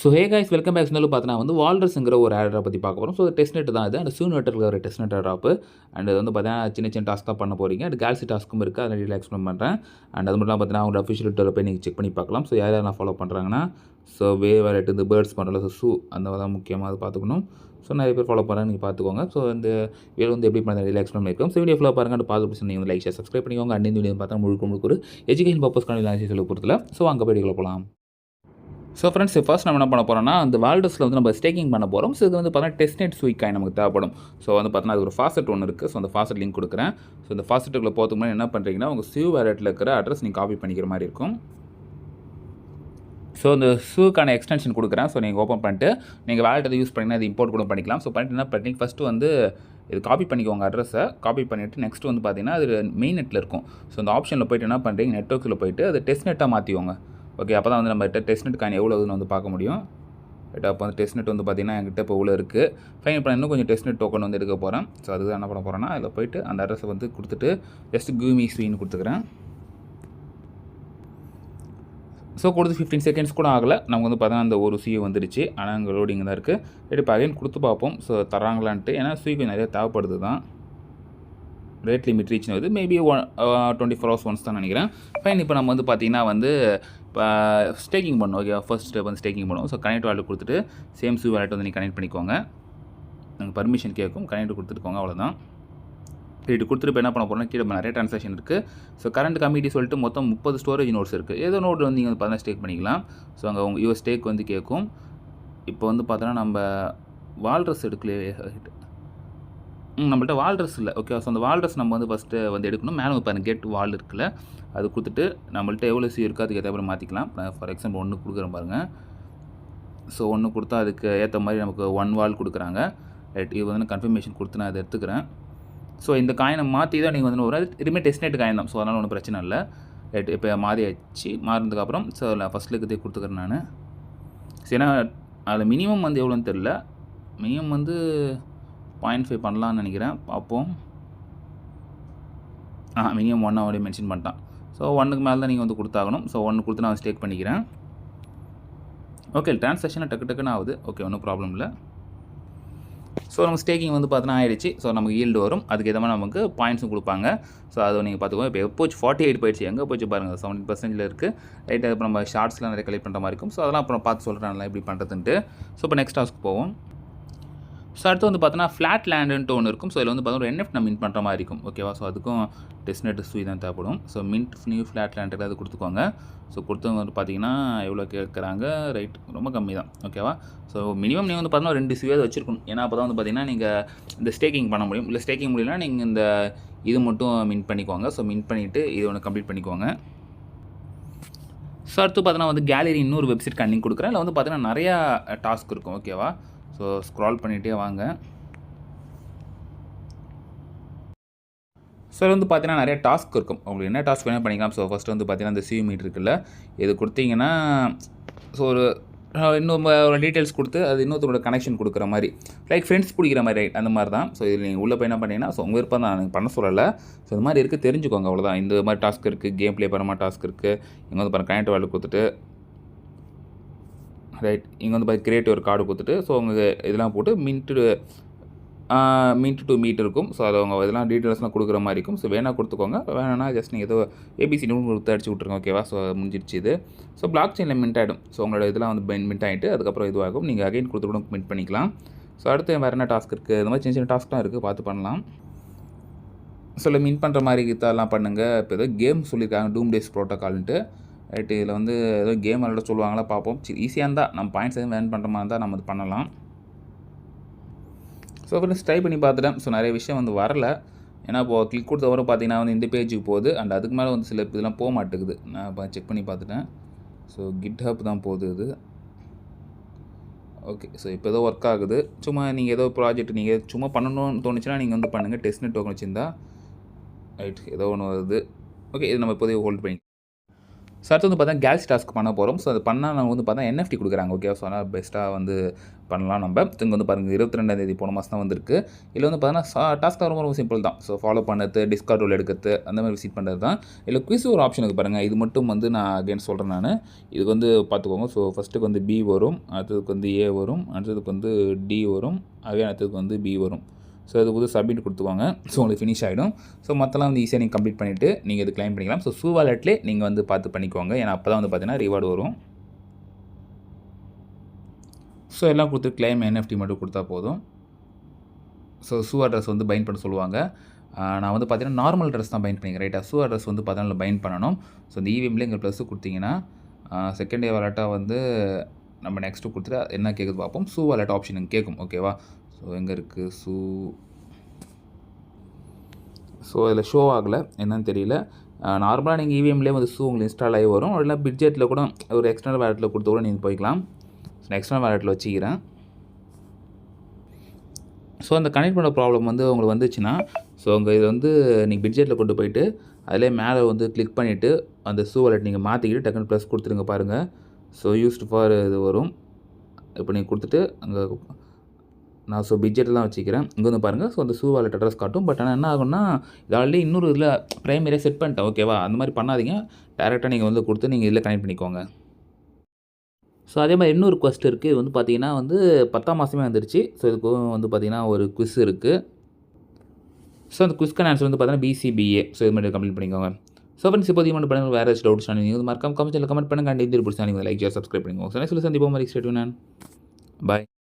So hey guys welcome back சொன்னாலும் பார்த்தீங்கன்னா வந்து வால்ரஸ்ங்கிற ஒரு ஆடரை பற்றி பார்க்க போகிறோம். ஸோ டெஸ்ட் நெட் தான் இது. அந்த சூனெட்டில் ஒரு டெஸ்ட் நெட் ட்ராப்பு அண்ட் அது வந்து பார்த்தீங்கன்னா சின்ன சின்ன டாஸ்க் தான் பண்ண போகிறீங்க. அது கேல்சி டாஸ்க்கும் இருக்குது. அதை டீட்டெயில் எக்ஸ்பிளைன் பண்ணுறேன். அண்ட் அது மட்டும் பார்த்தீங்கன்னா அவங்க அஃபிஷியல் ட்விட்டரில் போய் நீங்கள் செக் பண்ணி பார்க்கலாம். ஸோ யார் யாரெல்லாம் ஃபாலோ பண்ணுறாங்கன்னா ஸோ வேலைட்டு இந்த பேர்ட்ஸ் பண்ணுறல ஸோ அந்த தான் முக்கியமாக அது பார்த்துக்கணும். ஸோ நிறைய பேர் ஃபாலோ பண்ணுறாங்க, நீங்கள் பார்த்துக்கோங்க. ஸோ இந்த வீடியோ வந்து எப்படி பண்ண டீட்டெயில் எக்ஸ்பிளைன் பண்ணியிருக்கோம். ஸோ வீடியோ ஃபுல்லாக பாருங்கள். பார்த்து நீங்கள் வந்து லைக் ஷேர் சப்ஸ்கிரைப் பண்ணிக்கோங்க. அண்ட் இந்த வீடியோ பார்த்தா முழுக்க ஒரு எஜுகேஷன் பர்பஸ்க்கான விளையாட்டு சொல்ல பொறுத்தல. ஸோ அங்கே போய் போகலாம். ஸோ ஃப்ரெண்ட்ஸ் ஃபர்ஸ்ட் நம்ம என்ன பண்ண போகிறோம்னா அந்த வால்ரஸில் வந்து நம்ம ஸ்டேக்கிங் பண்ண போகிறோம். ஸோ இது வந்து பார்த்தீங்கன்னா டெஸ்ட் நெட் ஸ்வீட் காயின் நமக்கு தேவைப்படும். ஸோ வந்து பார்த்தீங்கன்னா அது ஒரு ஃபாஸ்ட் ஒன்று இருக்குது. ஸோ அந்த ஃபாஸ்ட் லிங்க் கொடுக்குறேன். ஸோ இந்த ஃபாஸ்ட்டுக்குள்ளே போகிறதுக்கு முன்னாடி என்ன பண்ணுறீங்கன்னா உங்கள் சியூ வேலெட்டில் இருக்கிற அட்ரஸ் நீங்கள் காப்பி பண்ணிக்கிற மாதிரி இருக்கும். ஸோ இந்த ஷூக்கான எக்ஸ்டென்ஷன் கொடுக்குறேன். ஸோ நீங்கள் ஓப்பன் பண்ணிட்டு நீங்கள் வேலெட்டை யூஸ் பண்ணிங்கன்னா அது இம்போர்ட் கூட பண்ணிக்கலாம். ஸோ பண்ணிட்டு என்ன பண்ணி ஃபஸ்ட்டு வந்து இது காப்பி பண்ணிக்கோங்க அட்ரஸை. காப்பி பண்ணிவிட்டு நெக்ஸ்ட் வந்து பார்த்தீங்கன்னா அது மெயின் நெட்டில் இருக்கும். ஸோ அந்த ஆப்ஷனில் போய்ட்டு என்ன பண்ணுறீங்க நெட்ஒர்க்கில் போய்ட்டு அது டெஸ்ட் நெட்டாக மாற்றிக்கோங்க. ஓகே, அப்போ தான் வந்து நம்ம டெஸ்ட் நெட் காயின் எவ்வளோ வந்து பார்க்க முடியும். ரைட், அப்போ வந்து டெஸ்ட் நெட் வந்து பார்த்திங்கன்னா என்கிட்ட இப்போ இவ்வளோ இருக்குது. ஃபைன், இப்போ இன்னும் கொஞ்சம் டெஸ்ட் நெட் டோக்கன் வந்து எடுக்க போகிறேன். ஸோ அதுக்கு என்ன பண்ண போகிறேன்னா அதில் போய்ட்டு அந்த அட்ரஸை வந்து கொடுத்துட்டு ஜஸ்ட் கிவ்மி ஸ்வீன்னு கொடுத்துக்கிறேன். ஸோ கொடுத்து 15 செகண்ட்ஸ் கூட ஆகலை. நமக்கு வந்து பார்த்தீங்கன்னா அந்த ஒரு சியூ வந்துடுச்சு. ஆனால் அங்கே லோடிங் தான் இருக்குது. ரைட், இப்போ அகைன் கொடுத்து பார்ப்போம். ஸோ தராங்களான்ட்டு. ஏன்னா சியூ கொஞ்சம் நிறைய தேவைப்படுது தான். ரேட் லிமிட் ரீச் ஆகுது. மேபி 24 hours ஒன்ஸ் தான் நினைக்கிறேன். ஃபைன், இப்போ நம்ம வந்து பார்த்திங்கன்னா வந்து இப்போ ஸ்டேக்கிங் பண்ணணும். ஓகே, ஃபர்ஸ்ட் ஸ்டெப் வந்து ஸ்டேக்கிங் பண்ணுவோம். ஸோ கனெக்ட் வாலெட் கொடுத்துட்டு சேம் சியூ வாலெட் வந்து நீங்கள் கனெக்ட் பண்ணிக்கோங்க. நாங்கள் பர்மிஷன் கேட்கும், கனெக்ட் கொடுத்துருக்கோங்க, அவ்வளோதான். இது கொடுத்துட்டு இப்போ என்ன பண்ண போகிறோம்னா கீழே நிறைய ட்ரான்சாக்ஷன் இருக்குது. ஸோ கரண்ட் கமிட்டி சொல்லிட்டு மொத்தம் 30 ஸ்டோரேஜ் நோட்ஸ் இருக்குது. ஏதோ நோட் வந்து நீங்கள் பார்த்தா ஸ்டேக் பண்ணிக்கலாம். ஸோ அங்கே உங்கள் யுவர் ஸ்டேக் வந்து கேட்கும். இப்போ வந்து பார்த்தோன்னா நம்ம வால்ரஸ் எடுக்கலையே, நம்மள்ட்ட வால்ரஸ் இல்லை. ஓகே, ஸோ அந்த வால்ரஸ் நம்ம வந்து ஃபஸ்ட்டு வந்து எடுக்கணும். மேலே இப்போ கெட் வால் இருக்குல்ல, அது கொடுத்துட்டு நம்மள்ட்ட எவ்வளோ சியூ இருக்கோ அதுக்கு ஏற்ற மாதிரி மாற்றிக்கலாம். ஃபார் எக்ஸாம்பிள் 1 கொடுக்குறேன் பாருங்கள். ஸோ 1 கொடுத்தா அதுக்கு ஏற்ற மாதிரி நமக்கு 1 வால் கொடுக்குறாங்க. ரைட், இது வந்து கன்ஃபர்மேஷன் கொடுத்து நான் அதை எடுத்துக்கிறேன். ஸோ இந்த காயினை மாற்றி தான் நீங்கள் வந்து ஒரு இதுவுமே டெஸ்ட் நெட் காயின் தான். ஸோ அதனால் ஒன்றும் பிரச்சனை இல்லை. ரைட், இப்போ மாறியாச்சு. மாறினதுக்கப்புறம் ஸோ நான் ஃபஸ்ட்டில் இருக்கிறதே கொடுத்துக்கிறேன் நான். சரி, ஏன்னா அதில் மினிமம் வந்து எவ்வளோன்னு தெரில. மினிமம் வந்து 0.5 பண்ணலான்னு நினைக்கிறேன். பார்ப்போம். மினிமம் 1 அப்படியே மென்ஷன் பண்ணிட்டான். ஸோ 1க்கு மேலே தான் நீங்கள் வந்து கொடுத்தாகணும். ஸோ 1 கொடுத்து நான் ஸ்டேக் பண்ணிக்கிறேன். ஓகே, ட்ரான்சாக்ஷனாக டக்குன்னு ஆகுது. ஓகே, ஒன்றும் ப்ராப்ளம் இல்லை. ஸோ நம்ம ஸ்டேக்கிங் வந்து பார்த்தீங்கன்னா ஆயிடுச்சு. ஸோ நமக்கு ஈல்டு வரும். அதுக்கு ஏற்ற மாதிரி நமக்கு பாயிண்ட்ஸும் கொடுப்பாங்க. ஸோ அதை நீங்கள் பார்த்துக்கோங்க. இப்போ எப்போச்சு 48 போயிடுச்சு. எங்கே போச்சு பாருங்கள், 17% இருக்குது. ரைட், இப்போ நம்ம ஷார்ட்ஸ்லாம் நிறைய கலெக்ட் பண்ணுற மாதிரி இருக்கும். ஸோ அதெல்லாம் அப்புறம் பார்த்து சொல்கிறேன் எப்படி பண்ணுறதுன்ட்டு. ஸோ இப்போ நெக்ஸ்ட் டாஸ்க்கு போவோம். ஸோ அடுத்து வந்து பார்த்தோன்னா ஃப்ளாட் லேண்டுன்ட்டு ஒன்று இருக்கும். ஸோ இதில் வந்து பார்த்தோன்னா ஒரு என்எஃப்டி நம்ம மின்ட் பண்ணுற மாதிரி இருக்கும். ஓகேவா, ஸோ அதுக்கும் டெஸ்ட் நெட் ஸ்வீ தான் தேவைப்படும். So mint new flat land அது கொடுத்துக்கோங்க. ஸோ கொடுத்தவங்க வந்து பார்த்தீங்கன்னா எவ்வளோ கேட்குறாங்க. ரைட், ரொம்ப கம்மி தான். ஓகேவா, ஸோ மினிமம் நீங்கள் வந்து பார்த்தீங்கன்னா 2 சியூ வச்சுருக்கணும். ஏன்னா அப்போ தான் வந்து பார்த்தீங்கன்னா நீங்கள் இந்த ஸ்டேக்கிங் பண்ண முடியும். இல்லை ஸ்டேக்கிங் முடியலன்னா நீங்கள் இந்த இது மட்டும் மின்ட் பண்ணிக்கோங்க. ஸோ மின்ட் பண்ணிவிட்டு இது ஒன்று கம்ப்ளீட் பண்ணிக்கோங்க. ஸோ அடுத்து பார்த்தீங்கன்னா வந்து கேலரி இன்னொரு வெப்சைட் கண்டிங் கொடுக்குறேன். இல்லை வந்து பார்த்தீங்கன்னா நிறையா டாஸ்க் இருக்கும். ஓகேவா, ஸோ ஸ்க்ரால் பண்ணிகிட்டே வாங்க. ஸோ வந்து பார்த்தீங்கன்னா நிறைய டாஸ்க் இருக்கும். உங்களுக்கு என்ன டாஸ்க் வேணால் பண்ணிக்கலாம். ஸோ ஃபஸ்ட்டு வந்து பார்த்தீங்கன்னா இந்த சியூ மீட் இருக்குல்ல, இது கொடுத்தீங்கன்னா ஸோ ஒரு இன்னும் ஒரு டீட்டெயில்ஸ் கொடுத்து அது இன்னொருத்தரோட கனெக்ஷன் கொடுக்குற மாதிரி, லைக் ஃப்ரெண்ட்ஸ் பிடிக்கிற மாதிரி. ரைட், அந்த மாதிரி தான். ஸோ இதில் நீங்கள் உள்ளே போய் என்ன பண்ணிங்கன்னா ஸோ உங்கள் விருப்பம் தான், எனக்கு பண்ண சொல்லலை. ஸோ இந்த மாதிரி இருக்குது, தெரிஞ்சுக்கோங்க, அவ்வளோதான். இந்த மாதிரி டாஸ்க் இருக்குது, கேம் ப்ளே பண்ண மாதிரி டாஸ்க் இருக்குது. இங்கே வந்து பாருங்கள் கனெக்ட் வேல்யூ கொடுத்துட்டு, ரைட், இங்கே வந்து பார்த்து கிரியேட்டிவ் ஒரு கார்டு கொடுத்துட்டு ஸோ உங்கள் இதெல்லாம் போட்டு மின்ட் டு மீட் இருக்கும். ஸோ அது அவங்க இதெல்லாம் டீட்டெயில்ஸ்லாம் கொடுக்குற மாதிரி இருக்கும். ஸோ வேணால் கொடுத்துக்கோங்க, வேணான்னா ஜஸ்ட் நீங்கள் ஏதோ ஏபிசி கொடுத்து அடிச்சு விட்ருங்க. ஓகேவா, ஸோ முடிஞ்சிடுச்சு இது. ஸோ பிளாக் செயினில் மின்ட் ஆகிடும். ஸோ உங்களோட இதெல்லாம் வந்து மின்ட் ஆகிட்டு அதுக்கப்புறம் இதுவாகும். நீங்கள் அகைன் கொடுத்து கூட மின்ட் பண்ணிக்கலாம். ஸோ அடுத்து வேறு என்ன டாஸ்க் இருக்குது, இந்த மாதிரி சின்ன சின்ன டாஸ்க்லாம் இருக்குது, பார்த்து பண்ணலாம். ஸோ இல்லை மின்ட் பண்ணுற மாதிரி இதெல்லாம் பண்ணுங்கள். இப்போ ஏதோ கேம் சொல்லியிருக்காங்க, டூம் டேஸ் ப்ரோட்டோகால்ன்ட்டு. ரைட்டு, இதில் வந்து ஏதோ கேம் விளையாட சொல்லுவாங்களா, பார்ப்போம். சரி, ஈஸியாக இருந்தால் நம்ம பாயிண்ட்ஸ் எதுவும் வேன் பண்ணுற மாதிரி இருந்தால் நம்ம இது பண்ணலாம். ஸோ ஃப்ரெண்ட்ஸ் ட்ரை பண்ணி பார்த்துட்டேன். ஸோ நிறைய விஷயம் வந்து வரல. ஏன்னா இப்போது கிளிக் கொடுத்த வரும் பார்த்தீங்கன்னா வந்து இந்த பேஜுக்கு போகுது. அண்ட் அதுக்கு மேலே வந்து சில இதெல்லாம் போக மாட்டேங்குது. நான் இப்போ செக் பண்ணி பார்த்துட்டேன். ஸோ GitHub தான் போகுது இது. ஓகே, ஸோ இப்போ ஏதோ ஒர்க் ஆகுது. சும்மா நீங்கள் ஏதோ ப்ராஜெக்ட் நீங்கள் சும்மா பண்ணணும்னு தோணுச்சுன்னா நீங்கள் வந்து பண்ணுங்கள். டெஸ்ட் நெட் டோக்கன் வச்சுருந்தா. ரைட், ஏதோ ஒன்று வருது. ஓகே, இது நம்ம இப்போதைக்கு ஹோல்ட் பண்ணி. ஸோ அடுத்து வந்து பார்த்தா கேல்ஸ் டாஸ்க் பண்ண போகிறோம். ஸோ அது பண்ணால் நம்ம வந்து பார்த்தா என்எஃப்டி கொடுக்குறாங்க. ஓகே, ஸோ அதனால் பெஸ்ட்டாக வந்து பண்ணலாம் நம்ம. இங்கே வந்து பாருங்கள் 22ஆம் தேதி போன மாதம் தான் வந்திருக்கு. இதில் வந்து பார்த்தீங்கன்னா டாஸ்க் ரொம்ப ரொம்ப சிம்பிள் தான். ஸோ ஃபாலோ பண்ணுறது, டிஸ்கார்ட் ரோல் எடுக்கிறது, அந்த மாதிரி விசிட் பண்ணுறது தான். இதில் குவிஸ் ஒரு ஆப்ஷன் இருக்குது பாருங்கள். இது மட்டும் வந்து நான் அகைன் சொல்கிறேன் நான். இதுக்கு வந்து பார்த்துக்கோங்க. ஸோ ஃபஸ்ட்டுக்கு வந்து பி வரும், அடுத்ததுக்கு வந்து ஏ வரும், அடுத்ததுக்கு வந்து டி வரும், அகைன் அடுத்ததுக்கு வந்து பி வரும். ஸோ அதுக்கு வந்து சப்மிட் கொடுத்துவாங்க. ஸோ உங்களுக்கு ஃபினிஷ் ஆகிடும். ஸோ மற்றலாம் வந்து ஈஸியாக நீங்கள் கம்ப்ளீட் பண்ணிவிட்டு நீங்கள் இது கிளைம் பண்ணிக்கலாம். ஸோ சூ வாலெட்லேயே நீங்கள் வந்து பார்த்து பண்ணிக்கோங்க. ஏன்னா அப்போ தான் வந்து பார்த்தீங்கன்னா ரிவார்டு வரும். ஸோ எல்லாம் கொடுத்து கிளைம் என்எஃப்டி மட்டும் கொடுத்தா போதும். ஸோ சூ அட்ரஸ் வந்து பைண்ட் பண்ண சொல்லுவாங்க. நான் வந்து பார்த்தீங்கன்னா நார்மல் அட்ரஸ் தான் பைண்ட் பண்ணிக்கிறேன். ரைட்டாக சூ அட்ரஸ் வந்து பார்த்தீங்கன்னா பைண்ட் பண்ணணும். ஸோ இந்த இவிஎம்லேயே இங்கே ப்ளஸ் கொடுத்தீங்கன்னா செகண்ட் டே வாலெட்டாக வந்து நம்ம நெக்ஸ்ட்டு கொடுத்துட்டு என்ன கேட்குது பார்ப்போம். சூ வாலெட் ஆப்ஷன் இங்கே கேட்கும். ஓகேவா? ஸோ எங்கே இருக்குது ஸோ அதில் ஷோ ஆகலை, என்னன்னு தெரியல. நார்மலாக நீங்கள் இவிஎம்லேயே வந்து உங்களுக்கு இன்ஸ்டால் ஆகி வரும். இல்லை பிட்ஜெட்டில் கூட ஒரு எக்ஸ்டர்னல் வேலெட்டில் கொடுத்து கூட நீங்கள் போய்க்கலாம். ஸோ நான் எக்ஸ்டர்னல் வேலெட்டில் வச்சுக்கிறேன். ஸோ அந்த கனெக்ட் பண்ணுற ப்ராப்ளம் வந்து உங்களுக்கு வந்துச்சுன்னா, ஸோ உங்கள் இது வந்து நீங்கள் பிட்ஜெட்டில் கொண்டு போயிட்டு அதிலே மேலே வந்து கிளிக் பண்ணிவிட்டு அந்த சூ வாலெட் நீங்கள் மாற்றிக்கிட்டு டக்குனு ப்ளஸ் கொடுத்துருங்க பாருங்கள். ஸோ யூஸ்டு ஃபார் இது வரும். இப்போ நீங்கள் கொடுத்துட்டு அங்கே நான் ஸோ பிட்ஜெட்டில் தான் வச்சுக்கிறேன். இங்கே வந்து பாருங்கள். ஸோ அந்த சூ வாலெட் அட்ரஸ் காட்டும். பட் ஆனால் என்ன ஆகும்னா இது ஆல்ரெடி இன்னொரு இதில் ப்ரைமரியாக செட் பண்ணிட்டேன். ஓகேவா? அந்த மாதிரி பண்ணாதீங்க. டேரெக்டாக நீங்கள் வந்து கொடுத்து நீங்கள் இதில் கனெக்ட் பண்ணிக்கோங்க. ஸோ அதே மாதிரி இன்னொரு குவெஸ்ட் இருக்குது. இது வந்து பார்த்தீங்கன்னா வந்து 10ஆம் மாதமே வந்துருச்சு. ஸோ இதுக்கும் வந்து பார்த்தீங்கன்னா ஒரு குவிஸ் இருக்குது. ஸோ அந்த குவிஸ்க்கான ஆன்சர் வந்து பார்த்தீங்கன்னா பிசிபிஏ. ஸோ இது மாதிரி கம்ப்ளீட் பண்ணிக்கோங்க. ஸோ ஃப்ரெண்ட்ஸ் இப்போதைக்கு மட்டும் பண்ணுங்கள். வேறு ஏதாச்சும் டவுட்ஸ் நீங்கள் வந்து மறக்காம கமெண்ட் பண்ணுங்கள். அண்ட் இது பிடிச்சா நீங்கள் லைக் ஷேர் சப்ஸ்கிரைப் பண்ணிக்கோங்க. ஸோ நெக்ஸ்ட் சந்திப்போம். மாதிரி ஸ்டேட் நான் பாய்.